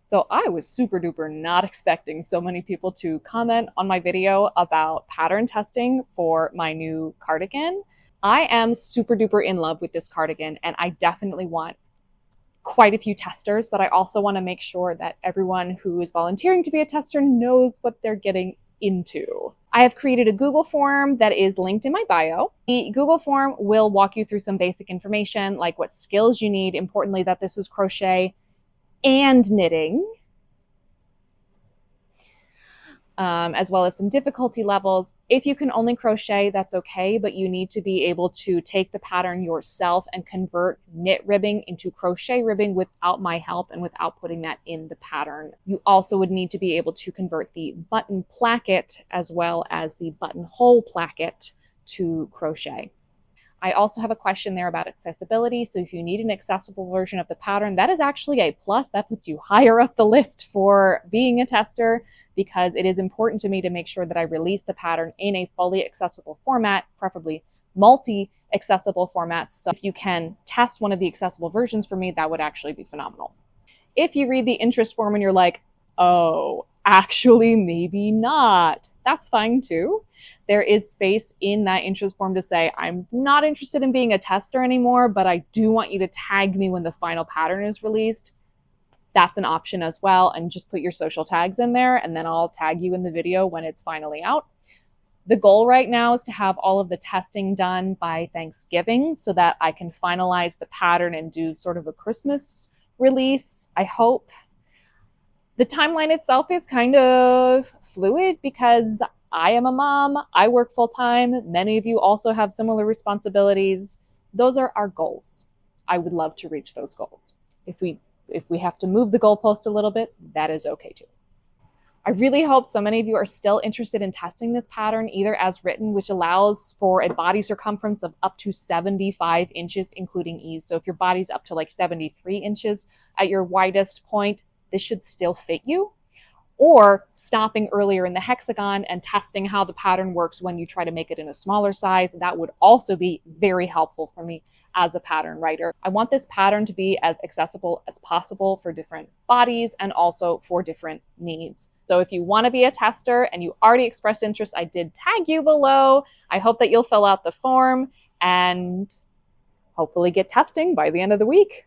So I was super duper not expecting so many people to comment on my video about pattern testing for my new cardigan. I am super duper in love with this cardigan, and I definitely want quite a few testers, but I also want to make sure that everyone who is volunteering to be a tester knows what they're getting into. I have created a Google form that is linked in my bio. The Google form will walk you through some basic information like what skills you need, importantly that this is crochet and knitting, as well as some difficulty levels. If you can only crochet, that's okay, but you need to be able to take the pattern yourself and convert knit ribbing into crochet ribbing without my help and without putting that in the pattern. You also would need to be able to convert the button placket as well as the buttonhole placket to crochet. I also have a question there about accessibility. So if you need an accessible version of the pattern, that is actually a plus. That puts you higher up the list for being a tester, because it is important to me to make sure that I release the pattern in a fully accessible format, preferably multi-accessible formats. So if you can test one of the accessible versions for me, that would actually be phenomenal. If you read the interest form and you're like, oh, actually, maybe not, that's fine too. There is space in that interest form to say, I'm not interested in being a tester anymore, but I do want you to tag me when the final pattern is released. That's an option as well. And just put your social tags in there, and then I'll tag you in the video when it's finally out. The goal right now is to have all of the testing done by Thanksgiving so that I can finalize the pattern and do sort of a Christmas release, I hope. The timeline itself is kind of fluid because I am a mom, I work full time. Many of you also have similar responsibilities. Those are our goals. I would love to reach those goals. If we have to move the goalpost a little bit, that is okay too. I really hope so many of you are still interested in testing this pattern, either as written, which allows for a body circumference of up to 75 inches, including ease. So if your body's up to like 73 inches at your widest point, this should still fit you. Or stopping earlier in the hexagon and testing how the pattern works when you try to make it in a smaller size. That would also be very helpful for me as a pattern writer. I want this pattern to be as accessible as possible for different bodies and also for different needs. So if you want to be a tester and you already expressed interest, I did tag you below. I hope that you'll fill out the form and hopefully get testing by the end of the week.